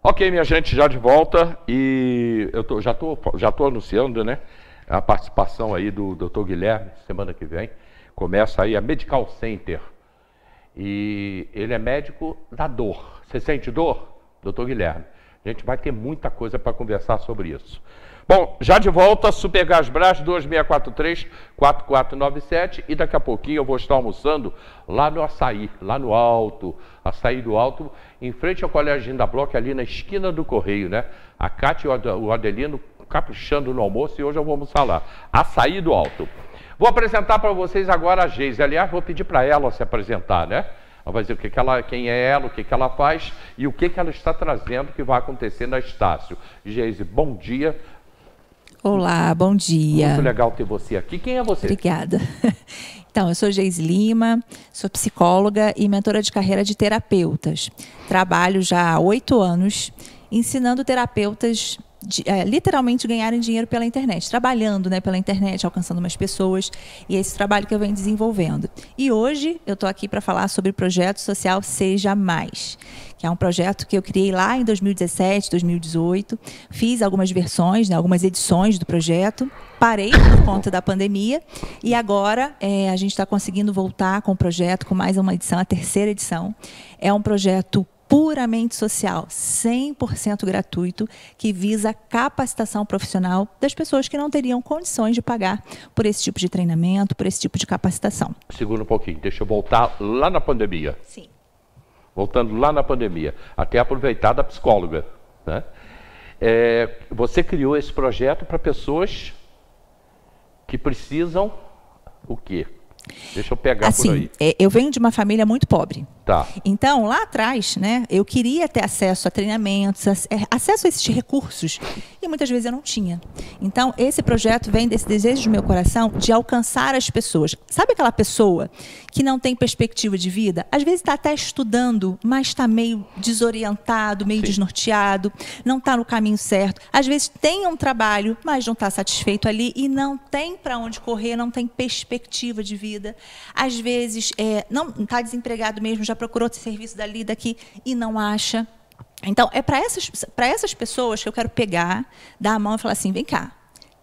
Ok, minha gente, já de volta e já tô anunciando, né, a participação aí do Dr. Guilherme, semana que vem. Começa aí a Medical Center e ele é médico da dor. Você sente dor? Dr. Guilherme. A gente vai ter muita coisa para conversar sobre isso. Bom, já de volta, Supergasbras 2643-4497 e daqui a pouquinho eu vou estar almoçando lá no Açaí, lá no Alto, Açaí do Alto, em frente ao Colégio da Bloch, ali na esquina do Correio, né? A Cátia e o Adelino caprichando no almoço e hoje eu vou almoçar lá. Açaí do Alto. Vou apresentar para vocês agora a Geise. Aliás, vou pedir para ela se apresentar, né? Ela vai dizer quem é ela, o que ela faz e o que ela está trazendo que vai acontecer na Estácio. Geise, bom dia. Olá, bom dia. Muito legal ter você aqui. Quem é você? Obrigada. Então, eu sou Geise Lima, sou psicóloga e mentora de carreira de terapeutas. Trabalho já há 8 anos ensinando terapeutas literalmente ganharem dinheiro pela internet, trabalhando, né, pela internet, alcançando mais pessoas, e é esse trabalho que eu venho desenvolvendo. E hoje eu estou aqui para falar sobre o projeto social Seja Mais, que é um projeto que eu criei lá em 2017, 2018, fiz algumas versões, né, algumas edições do projeto, parei por conta da pandemia e agora a gente está conseguindo voltar com o projeto, com mais uma edição, a 3ª edição. É um projeto puramente social, 100% gratuito, que visa a capacitação profissional das pessoas que não teriam condições de pagar por esse tipo de treinamento, por esse tipo de capacitação. Segura um pouquinho, deixa eu voltar lá na pandemia. Sim. Voltando lá na pandemia, até aproveitar da psicóloga, né? Você criou esse projeto para pessoas que precisam o quê? Deixa eu pegar por aí. Eu venho de uma família muito pobre. Tá. Então, lá atrás, né, eu queria ter acesso a treinamentos, acesso a esses recursos, e muitas vezes eu não tinha. Então, esse projeto vem desse desejo do meu coração de alcançar as pessoas. Sabe aquela pessoa que não tem perspectiva de vida? Às vezes está até estudando, mas está meio desorientado, meio desnorteado, não está no caminho certo. Às vezes tem um trabalho, mas não está satisfeito ali e não tem para onde correr, não tem perspectiva de vida. Às vezes não está desempregado mesmo, já procurou serviço dali, daqui e não acha. Então, é para essas pessoas que eu quero pegar, dar a mão e falar assim, vem cá,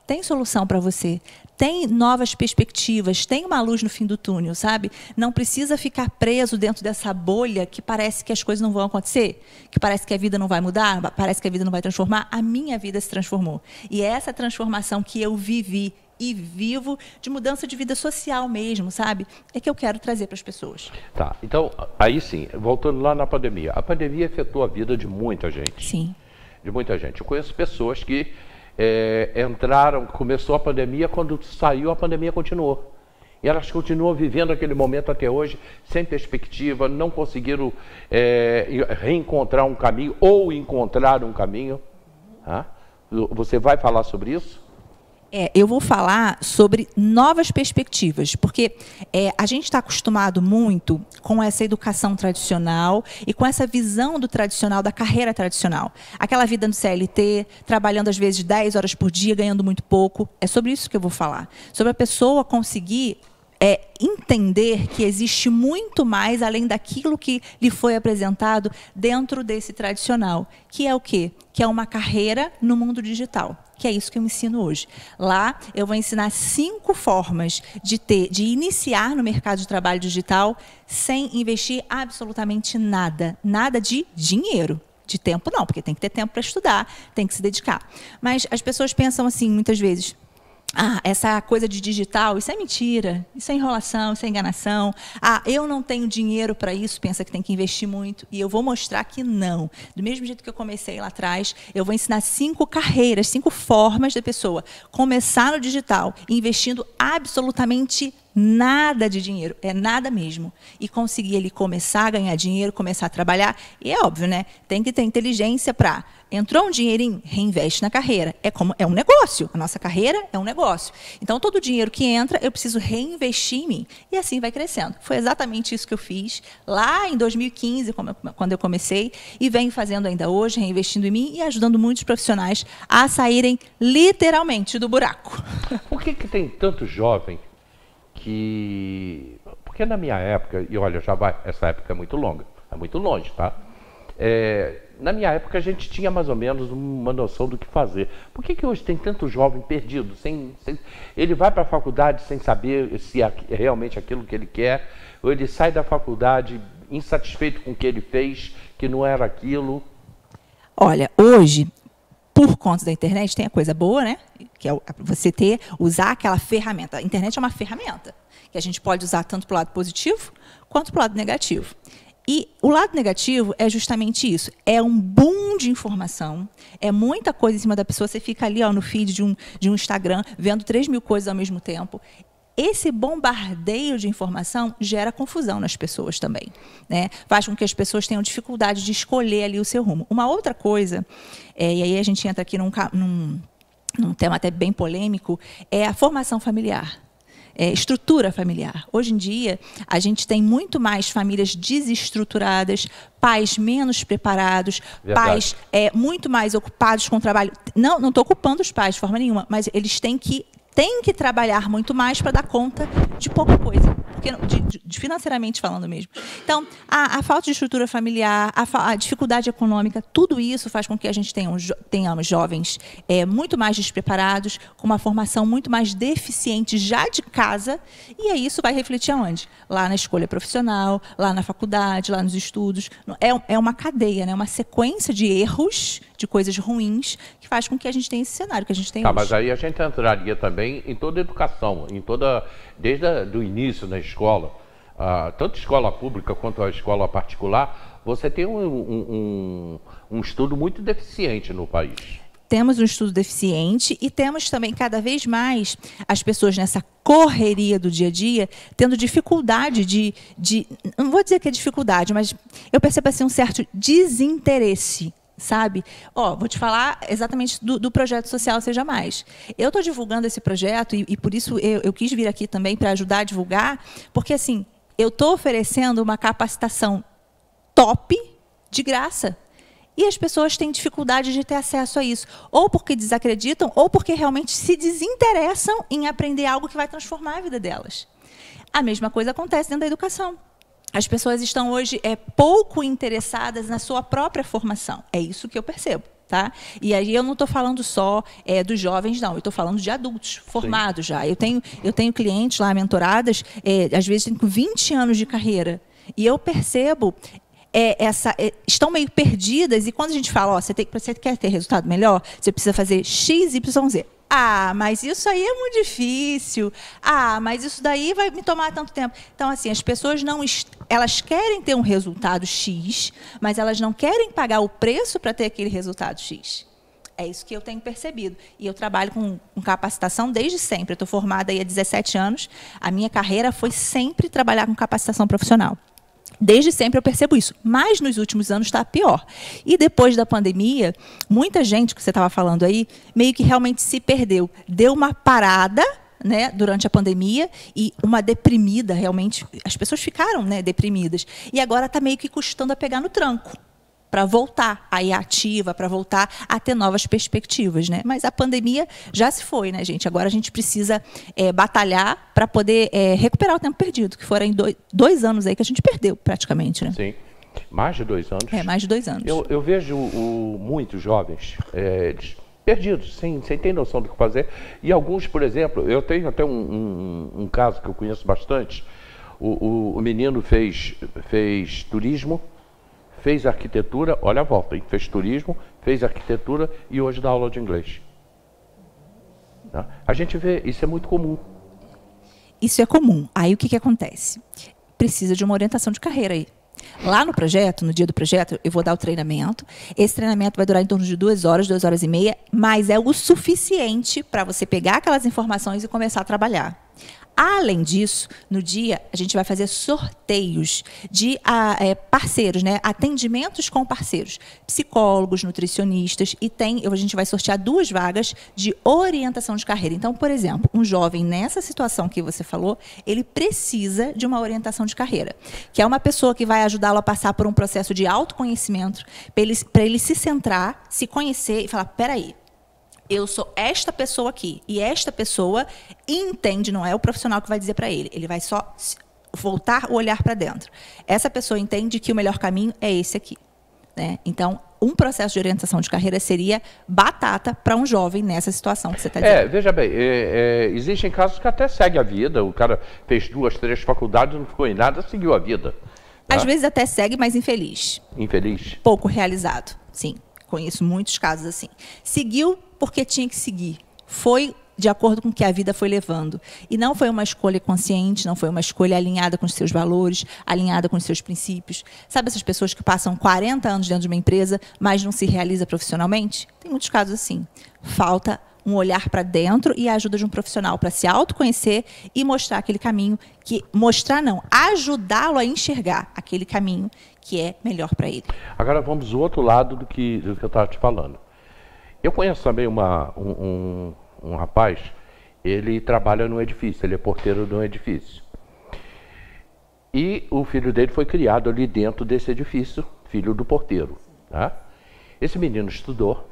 tem solução para você, tem novas perspectivas, tem uma luz no fim do túnel, sabe? Não precisa ficar preso dentro dessa bolha que parece que as coisas não vão acontecer, que parece que a vida não vai mudar, parece que a vida não vai transformar. A minha vida se transformou. E é essa transformação que eu vivi e vivo, de mudança de vida social mesmo, sabe? É que eu quero trazer para as pessoas. Tá, então, aí sim, voltando lá na pandemia. A pandemia afetou a vida de muita gente. Sim. De muita gente. Eu conheço pessoas que começou a pandemia, quando saiu a pandemia continuou. E elas continuam vivendo aquele momento até hoje, sem perspectiva, não conseguiram reencontrar um caminho ou encontrar um caminho. Tá? Você vai falar sobre isso? Eu vou falar sobre novas perspectivas, porque a gente está acostumado muito com essa educação tradicional e com essa visão do tradicional, da carreira tradicional. Aquela vida no CLT, trabalhando às vezes 10 horas por dia, ganhando muito pouco. É sobre isso que eu vou falar. Sobre a pessoa conseguir entender que existe muito mais além daquilo que lhe foi apresentado dentro desse tradicional, que é o quê? Que é uma carreira no mundo digital, que é isso que eu ensino hoje. Lá eu vou ensinar 5 formas de iniciar no mercado de trabalho digital sem investir absolutamente nada, nada de dinheiro. De tempo não, porque tem que ter tempo para estudar, tem que se dedicar. Mas as pessoas pensam assim, muitas vezes, essa coisa de digital, isso é mentira, isso é enrolação, isso é enganação. Eu não tenho dinheiro para isso, pensa que tem que investir muito. E eu vou mostrar que não. Do mesmo jeito que eu comecei lá atrás, eu vou ensinar 5 carreiras, 5 formas da pessoa começar no digital, investindo absolutamente nada de dinheiro, nada mesmo. E conseguir ele começar a ganhar dinheiro, começar a trabalhar. E é óbvio, né? Tem que ter inteligência para... Entrou um dinheirinho, reinveste na carreira. É um negócio. A nossa carreira é um negócio. Então, todo o dinheiro que entra, eu preciso reinvestir em mim. E assim vai crescendo. Foi exatamente isso que eu fiz lá em 2015, quando eu comecei, e venho fazendo ainda hoje, reinvestindo em mim e ajudando muitos profissionais a saírem literalmente do buraco. Por que tem tanto jovem porque na minha época, e olha, essa época é muito longa, é muito longe, tá? na minha época a gente tinha mais ou menos uma noção do que fazer. Por que hoje tem tanto jovem perdido? Ele vai para a faculdade sem saber se é realmente aquilo que ele quer, ou ele sai da faculdade insatisfeito com o que ele fez, que não era aquilo? Olha, hoje, por conta da internet, tem a coisa boa, né? Que é você usar aquela ferramenta. A internet é uma ferramenta que a gente pode usar tanto para o lado positivo quanto para o lado negativo. E o lado negativo é justamente isso. É um boom de informação, é muita coisa em cima da pessoa. Você fica ali no feed de um Instagram, vendo 3.000 coisas ao mesmo tempo. Esse bombardeio de informação gera confusão nas pessoas também, né? Faz com que as pessoas tenham dificuldade de escolher ali o seu rumo. Uma outra coisa, e aí a gente entra aqui num tema até bem polêmico, é a formação familiar. Estrutura familiar. Hoje em dia, a gente tem muito mais famílias desestruturadas, pais menos preparados, verdade, pais muito mais ocupados com o trabalho. Não estou ocupando os pais de forma nenhuma, mas eles têm que trabalhar muito mais para dar conta de pouca coisa, porque, financeiramente falando mesmo. Então, a falta de estrutura familiar, a dificuldade econômica, tudo isso faz com que a gente tenhamos jovens muito mais despreparados, com uma formação muito mais deficiente já de casa, e aí isso vai refletir aonde? Lá na escolha profissional, lá na faculdade, lá nos estudos. É uma cadeia, né? Uma sequência de erros, de coisas ruins, que faz com que a gente tenha esse cenário que a gente tem hoje. Mas aí a gente entraria também em toda a educação, desde o início na escola, tanto escola pública quanto a escola particular, você tem um estudo muito deficiente no país. Temos um estudo deficiente e temos também cada vez mais as pessoas nessa correria do dia a dia tendo dificuldade não vou dizer que é dificuldade, mas eu percebo assim um certo desinteresse, sabe? Vou te falar exatamente do projeto social Seja Mais. Eu estou divulgando esse projeto e por isso eu quis vir aqui também para ajudar a divulgar, porque assim, eu estou oferecendo uma capacitação top de graça. E as pessoas têm dificuldade de ter acesso a isso, ou porque desacreditam, ou porque realmente se desinteressam em aprender algo que vai transformar a vida delas. A mesma coisa acontece dentro da educação. As pessoas estão hoje pouco interessadas na sua própria formação. É isso que eu percebo. Tá? E aí eu não estou falando só dos jovens, não. Eu estou falando de adultos formados. Sim. Já. Eu tenho clientes lá, mentoradas, às vezes com 20 anos de carreira. E eu percebo... estão meio perdidas, e quando a gente fala, você quer ter resultado melhor, você precisa fazer X, Y, Z. Mas isso aí é muito difícil. Mas isso daí vai me tomar tanto tempo. Então, assim, as pessoas elas querem ter um resultado X, mas elas não querem pagar o preço para ter aquele resultado X. É isso que eu tenho percebido. E eu trabalho com capacitação desde sempre. Eu estou formada aí há 17 anos. A minha carreira foi sempre trabalhar com capacitação profissional. Desde sempre eu percebo isso, mas nos últimos anos está pior. E depois da pandemia, muita gente, que você estava falando aí, meio que realmente se perdeu. Deu uma parada, né, durante a pandemia e uma deprimida, realmente. As pessoas ficaram, né, deprimidas. E agora está meio que custando a pegar no tranco, para voltar a ir ativa, para voltar a ter novas perspectivas, né? Mas a pandemia já se foi, né, gente? Agora a gente precisa batalhar para poder recuperar o tempo perdido, que foram 2 anos aí que a gente perdeu praticamente, né? Sim, mais de 2 anos. Mais de 2 anos. Eu vejo muitos jovens perdidos, sem ter noção do que fazer. E alguns, por exemplo, eu tenho até um caso que eu conheço bastante. O menino fez turismo, fez arquitetura, olha a volta, hein? Fez turismo, fez arquitetura e hoje dá aula de inglês. Tá? A gente vê, isso é muito comum. Isso é comum. Aí o que acontece? Precisa de uma orientação de carreira aí. Lá no projeto, no dia do projeto, eu vou dar o treinamento. Esse treinamento vai durar em torno de 2 horas, 2 horas e meia, mas é o suficiente para você pegar aquelas informações e começar a trabalhar. Além disso, no dia, a gente vai fazer sorteios de parceiros, né? Atendimentos com parceiros, psicólogos, nutricionistas, e a gente vai sortear 2 vagas de orientação de carreira. Então, por exemplo, um jovem nessa situação que você falou, ele precisa de uma orientação de carreira, que é uma pessoa que vai ajudá-lo a passar por um processo de autoconhecimento, para ele se centrar, se conhecer e falar, peraí, eu sou esta pessoa aqui, e esta pessoa entende, não é o profissional que vai dizer para ele, ele vai só voltar o olhar para dentro. Essa pessoa entende que o melhor caminho é esse aqui. né? Então, um processo de orientação de carreira seria batata para um jovem nessa situação que você está dizendo. Veja bem, existem casos que até segue a vida, o cara fez 2, 3 faculdades, não ficou em nada, seguiu a vida. Às vezes até segue, mas infeliz. Infeliz. Pouco realizado, sim. Conheço muitos casos assim. Seguiu porque tinha que seguir. Foi de acordo com o que a vida foi levando. E não foi uma escolha consciente, não foi uma escolha alinhada com os seus valores, alinhada com os seus princípios. Sabe essas pessoas que passam 40 anos dentro de uma empresa, mas não se realiza profissionalmente? Tem muitos casos assim. Falta um olhar para dentro e a ajuda de um profissional para se autoconhecer e mostrar aquele caminho ajudá-lo a enxergar aquele caminho que é melhor para ele. Agora vamos do outro lado do que eu estava te falando. Eu conheço também um rapaz, ele trabalha num edifício, ele é porteiro de um edifício. E o filho dele foi criado ali dentro desse edifício, filho do porteiro. Tá? Esse menino estudou,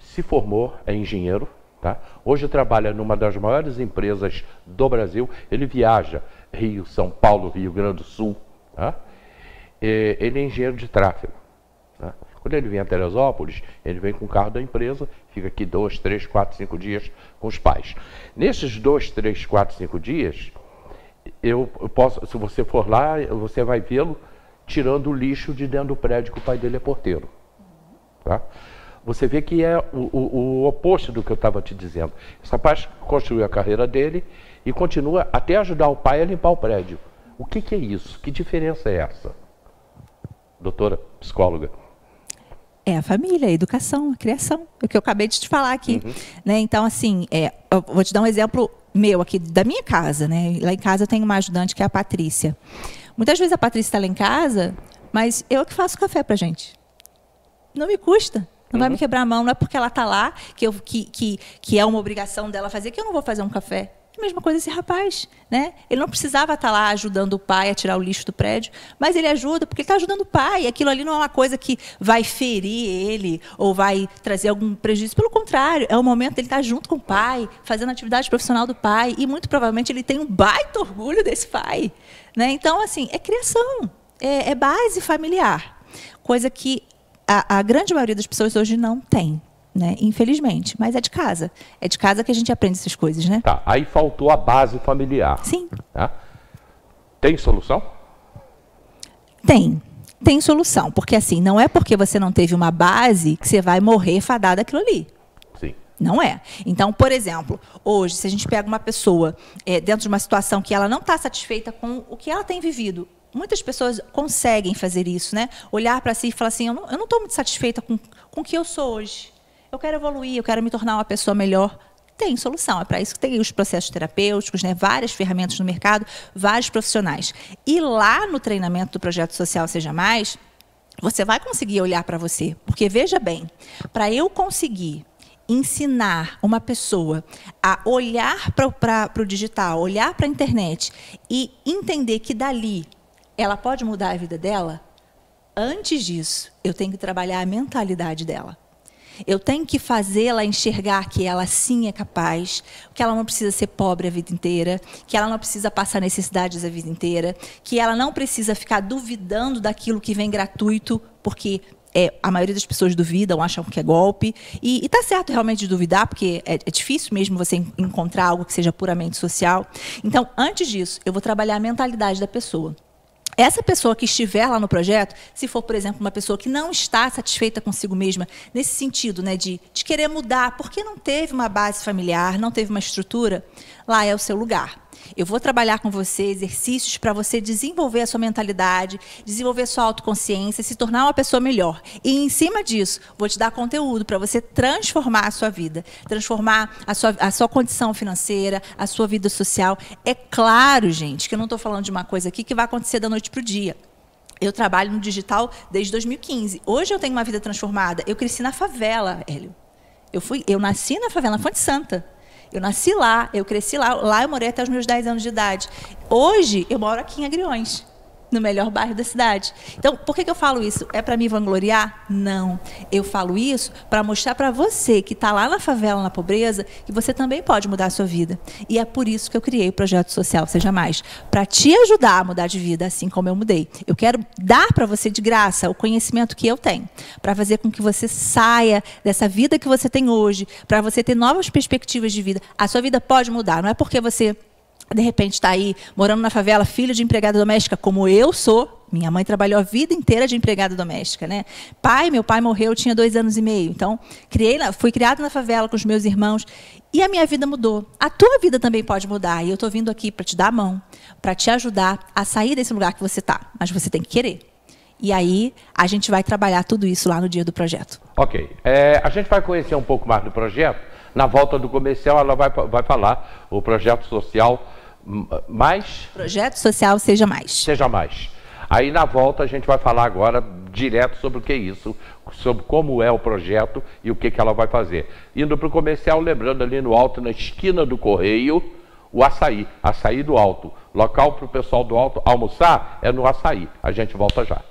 se formou, é engenheiro. Tá? Hoje trabalha numa das maiores empresas do Brasil. Ele viaja Rio, São Paulo, Rio Grande do Sul. Tá? Ele é engenheiro de tráfego. Tá? Quando ele vem a Teresópolis, ele vem com o carro da empresa, fica aqui 2, 3, 4, 5 dias com os pais. Nesses 2, 3, 4, 5 dias, eu posso, se você for lá, você vai vê-lo tirando o lixo de dentro do prédio que o pai dele é porteiro. Tá? Você vê que é o oposto do que eu estava te dizendo. Esse rapaz construiu a carreira dele e continua até ajudar o pai a limpar o prédio. O que é isso? Que diferença é essa? Doutora, psicóloga. É a família, a educação, a criação. É o que eu acabei de te falar aqui. Né? Então, assim, eu vou te dar um exemplo meu aqui, da minha casa. Né? Lá em casa eu tenho uma ajudante que é a Patrícia. Muitas vezes a Patrícia está lá em casa, mas eu que faço café pra gente. Não me custa. Não vai me quebrar a mão. Não é porque ela está lá, que é uma obrigação dela fazer, que eu não vou fazer um café. A mesma coisa esse rapaz, né? Ele não precisava estar lá ajudando o pai a tirar o lixo do prédio, mas ele ajuda porque ele está ajudando o pai. Aquilo ali não é uma coisa que vai ferir ele ou vai trazer algum prejuízo. Pelo contrário, é o momento dele estar junto com o pai, fazendo a atividade profissional do pai, e muito provavelmente ele tem um baita orgulho desse pai, né? Então, assim, é criação, é base familiar, coisa que a grande maioria das pessoas hoje não tem. Né? Infelizmente, mas é de casa. É de casa que a gente aprende essas coisas, né? Tá, aí faltou a base familiar. Sim. Tá? Tem solução? Tem solução, porque assim, não é porque você não teve uma base que você vai morrer fadada aquilo ali. Sim. Não é. Então, por exemplo, hoje, se a gente pega uma pessoa dentro de uma situação que ela não está satisfeita com o que ela tem vivido, muitas pessoas conseguem fazer isso, né? Olhar para si e falar assim, eu não estou muito satisfeita com o que eu sou hoje. Eu quero evoluir, eu quero me tornar uma pessoa melhor. Tem solução, é para isso que tem os processos terapêuticos, né? Várias ferramentas no mercado, vários profissionais. E lá no treinamento do Projeto Social Seja Mais, você vai conseguir olhar para você. Porque, veja bem, para eu conseguir ensinar uma pessoa a olhar para o digital, olhar para a internet e entender que dali ela pode mudar a vida dela, antes disso, eu tenho que trabalhar a mentalidade dela. Eu tenho que fazê-la enxergar que ela sim é capaz, que ela não precisa ser pobre a vida inteira, que ela não precisa passar necessidades a vida inteira, que ela não precisa ficar duvidando daquilo que vem gratuito, porque a maioria das pessoas duvidam, acham que é golpe. E está certo realmente de duvidar, porque é difícil mesmo você encontrar algo que seja puramente social. Então, antes disso, eu vou trabalhar a mentalidade da pessoa. Essa pessoa que estiver lá no projeto, se for, por exemplo, uma pessoa que não está satisfeita consigo mesma, nesse sentido, né, de querer mudar, porque não teve uma base familiar, não teve uma estrutura, lá é o seu lugar. Eu vou trabalhar com você exercícios para você desenvolver a sua mentalidade, desenvolver a sua autoconsciência, se tornar uma pessoa melhor. E, em cima disso, vou te dar conteúdo para você transformar a sua vida, transformar a sua condição financeira, a sua vida social. É claro, gente, que eu não estou falando de uma coisa aqui que vai acontecer da noite para o dia. Eu trabalho no digital desde 2015. Hoje eu tenho uma vida transformada. Eu cresci na favela, Hélio. Eu nasci na favela, na Fonte Santa. Eu nasci lá, eu cresci lá. Lá eu morei até os meus 10 anos de idade. Hoje, eu moro aqui em Agriões. no melhor bairro da cidade. Então, por que eu falo isso? É para me vangloriar? Não. Eu falo isso para mostrar para você que está lá na favela, na pobreza, que você também pode mudar a sua vida. E é por isso que eu criei o projeto social Seja Mais, para te ajudar a mudar de vida, assim como eu mudei. Eu quero dar para você de graça o conhecimento que eu tenho, para fazer com que você saia dessa vida que você tem hoje, para você ter novas perspectivas de vida. A sua vida pode mudar, não é porque você de repente está aí morando na favela, filho de empregada doméstica, como eu sou. Minha mãe trabalhou a vida inteira de empregada doméstica, né? Meu pai morreu, eu tinha 2 anos e meio. Então, fui criado na favela com os meus irmãos e a minha vida mudou. A tua vida também pode mudar. E eu estou vindo aqui para te dar a mão, para te ajudar a sair desse lugar que você está. Mas você tem que querer. E aí, a gente vai trabalhar tudo isso lá no dia do projeto. Ok. A gente vai conhecer um pouco mais do projeto. Na volta do comercial, ela vai falar o projeto social mais... Projeto social Seja Mais. Seja Mais. Aí na volta a gente vai falar agora direto sobre o que é isso, sobre como é o projeto e o que ela vai fazer. Indo para o comercial, lembrando ali no alto, na esquina do Correio, o Açaí do Alto. Local para o pessoal do Alto almoçar é no Açaí. A gente volta já.